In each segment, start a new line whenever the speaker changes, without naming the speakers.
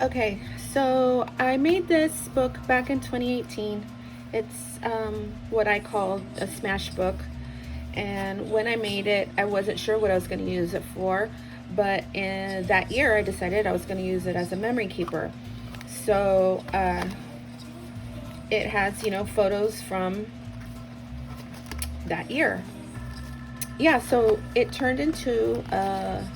Okay, so I made this book back in 2018. It's what I call a Smashbook. And when I made it, I wasn't sure what I was going to use it for. But in that year, I decided I was going to use it as a memory keeper. So it has, photos from that year. Yeah, so it turned into a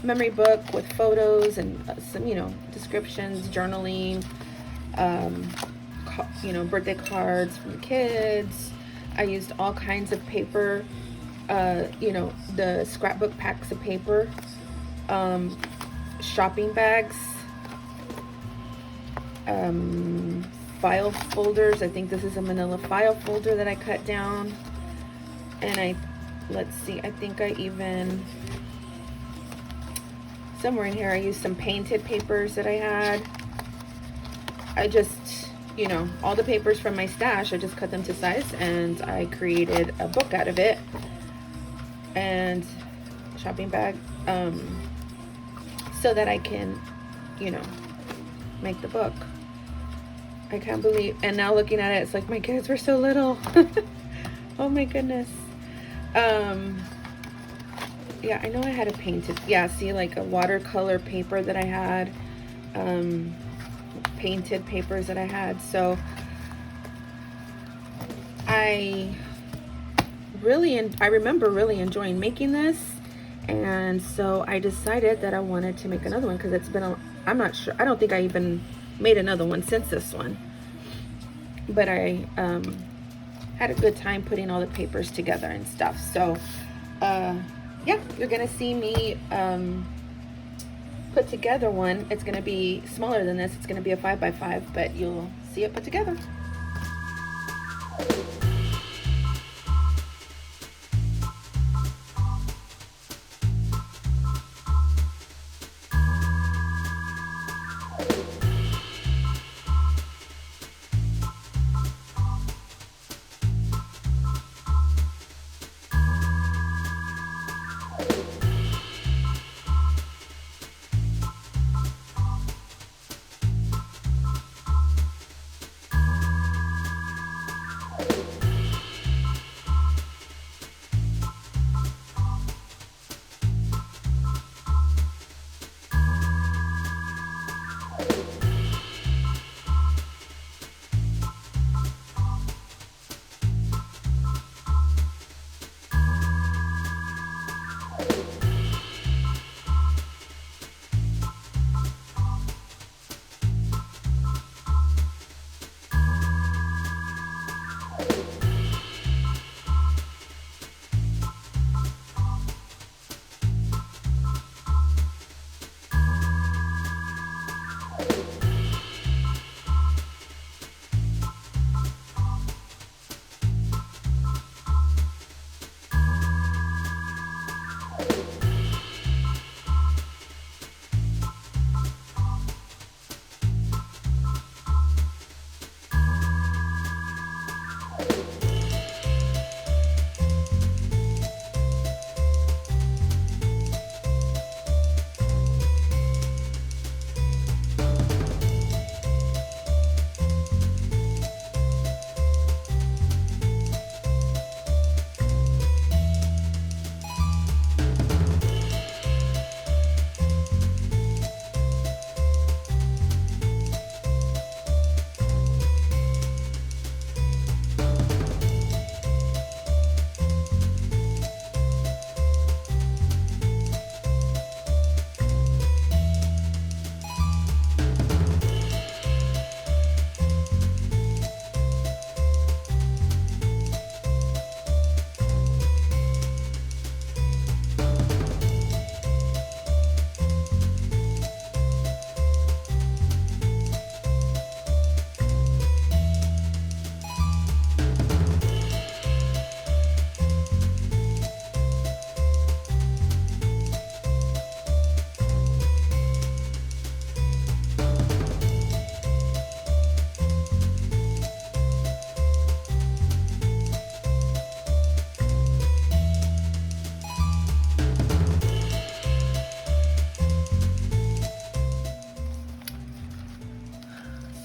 memory book with photos and some, descriptions, journaling, um, birthday cards from the kids. I used all kinds of paper, the scrapbook packs of paper, um, shopping bags, um, file folders. I think this is a manila file folder that I cut down. And let's see, I think I even, somewhere in here, I used some painted papers that I had. I just, all the papers from my stash, I just cut them to size and I created a book out of it. And shopping bag, so that I can, make the book. I can't believe, and now looking at it, it's like my kids were so little. Oh my goodness. Yeah, I know I had a painted, yeah, see, like a watercolor paper that I had, painted papers that I had. So I I remember really enjoying making this. And so I decided that I wanted to make another one because I'm not sure, I don't think I even made another one since this one. But I had a good time putting all the papers together and stuff. So yeah, you're gonna see me put together one. It's gonna be smaller than this. It's gonna be a 5x5, but you'll see it put together.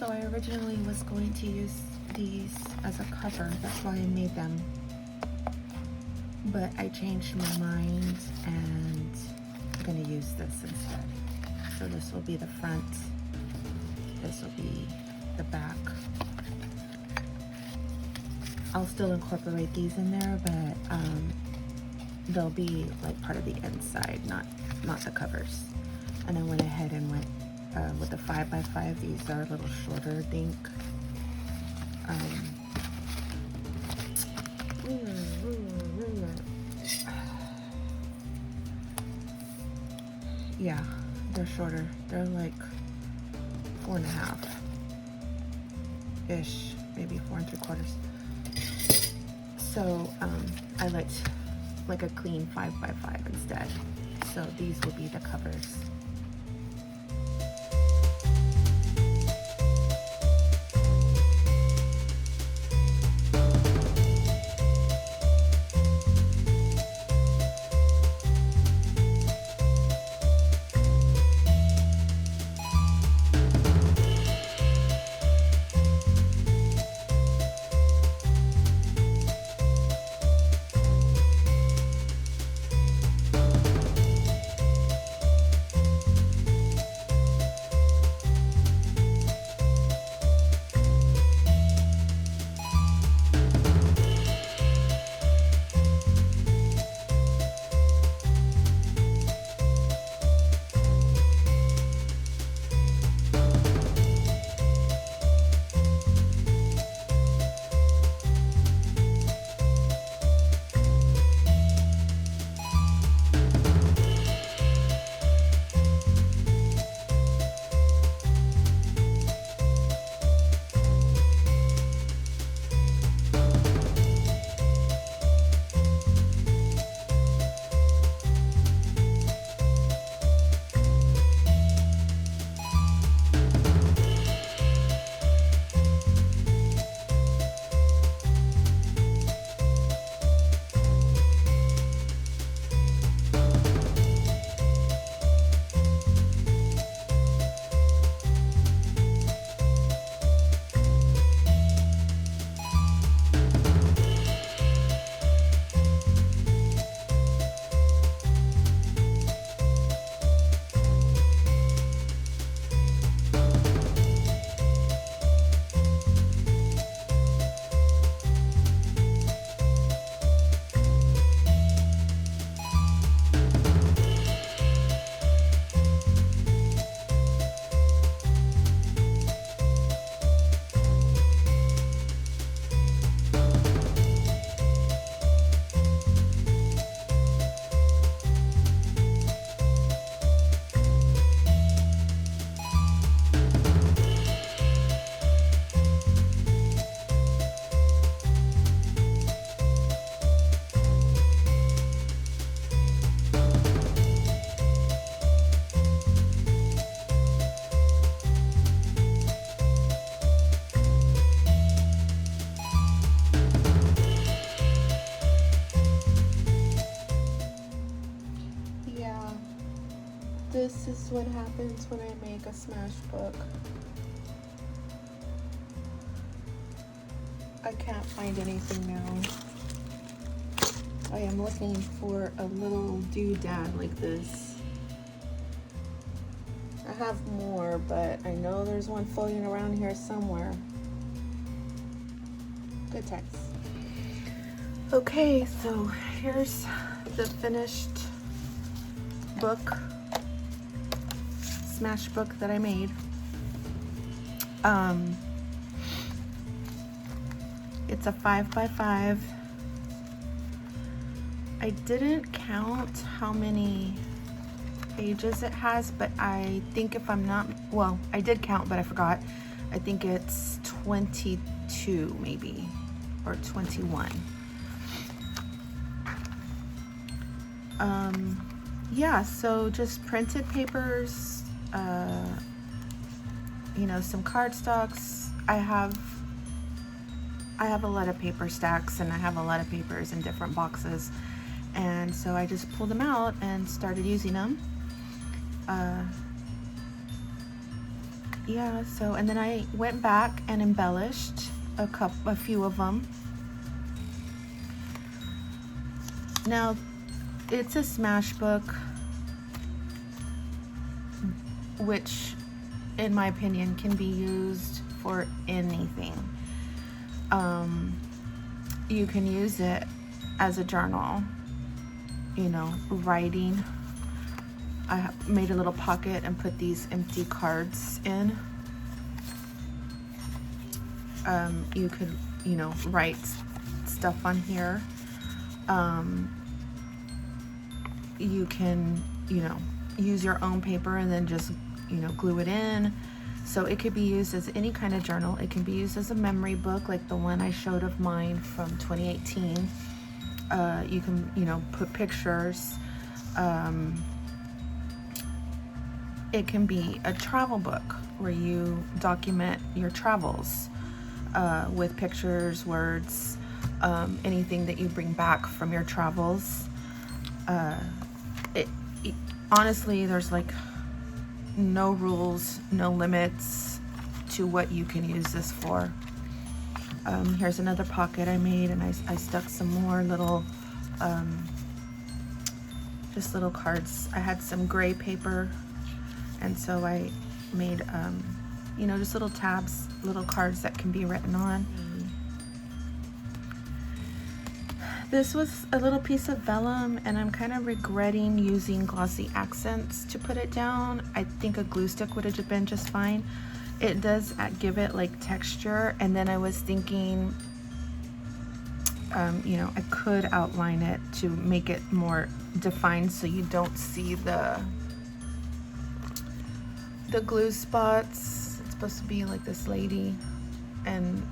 So I originally was going to use these as a cover. That's why I made them. But I changed my mind and I'm going to use this instead. So this will be the front. This will be the back. I'll still incorporate these in there, but they'll be like part of the inside, not the covers. And I went ahead and went with the 5x5. These are a little shorter, I think. Yeah, they're shorter. They're like 4.5-ish, maybe 4 3/4. So I liked like a clean 5x5 instead. So these will be the covers. This is what happens when I make a Smashbook. I can't find anything now. I am looking for a little doodad like this. I have more, but I know there's one floating around here somewhere. Good text. Okay, so here's the finished book, Smashbook that I made. It's a 5x5. I didn't count how many pages it has, but I think if I'm not, well, I did count, but I forgot. I think it's 22 maybe, or 21. Yeah, so just printed papers, you know, some cardstocks. I have a lot of paper stacks, and I have a lot of papers in different boxes, and so I just pulled them out and started using them. yeah, so, and then I went back and embellished a few of them. Now, it's a Smashbook, which, in my opinion, can be used for anything. You can use it as a journal, you know, writing. I made a little pocket and put these empty cards in. You could, you know, write stuff on here. You can, you know, use your own paper and then just, you know, glue it in. So it could be used as any kind of journal. It can be used as a memory book, like the one I showed of mine from 2018. You can, you know, put pictures. It can be a travel book where you document your travels with pictures, words, anything that you bring back from your travels. Honestly, there's like no rules, no limits to what you can use this for. Here's another pocket I made, and I stuck some more little, just little cards. I had some gray paper, and so I made, you know, just little tabs, little cards that can be written on. This was a little piece of vellum, and I'm kind of regretting using glossy accents to put it down. I think a glue stick would have been just fine. It does give it like texture, and then I was thinking, you know, I could outline it to make it more defined so you don't see the glue spots. It's supposed to be like this lady, and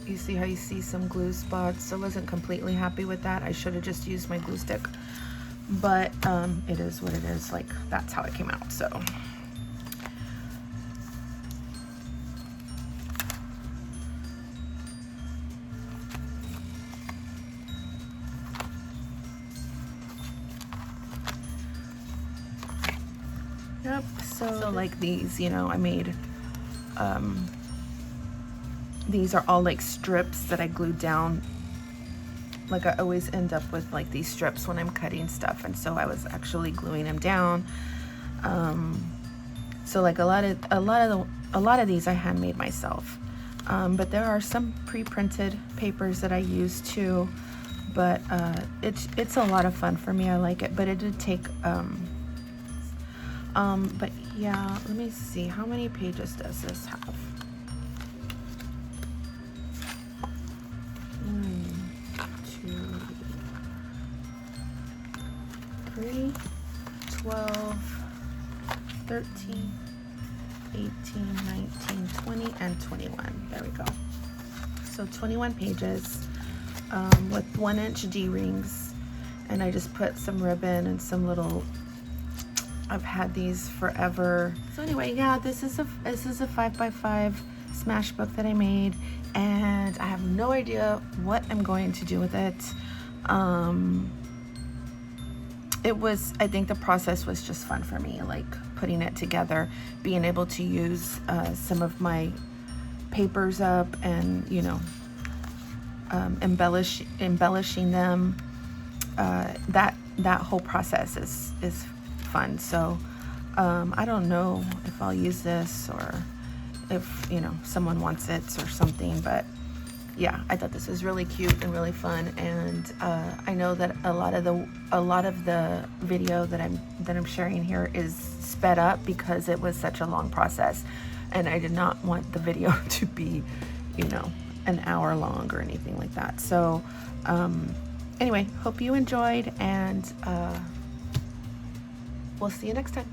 you see how you see some glue spots. So I wasn't completely happy with that. I should have just used my glue stick, but it is what it is. Like, that's how it came out. So yep. So like these, you know, I made these are all like strips that I glued down. Like, I always end up with like these strips when I'm cutting stuff, and so I was actually gluing them down. So like a lot of these I handmade myself, but there are some pre-printed papers that I use too. But it's a lot of fun for me. I like it, but it did take but yeah, let me see, how many pages does this have? 1, 2, 3, 12, 13, 18, 19, 20, and 21. There we go. So 21 pages with 1-inch D-rings, and I just put some ribbon and some little, I've had these forever. So anyway, yeah, this is a 5x5 Smashbook that I made, and I have no idea what I'm going to do with it. I think the process was just fun for me, like putting it together, being able to use some of my papers up, and, you know, embellishing them. That whole process is fun. So I don't know if I'll use this, or if, you know, someone wants it or something, but yeah, I thought this was really cute and really fun. And I know that a lot of the video that I'm sharing here is sped up because it was such a long process, and I did not want the video to be, you know, an hour long or anything like that. So anyway, hope you enjoyed, and we'll see you next time.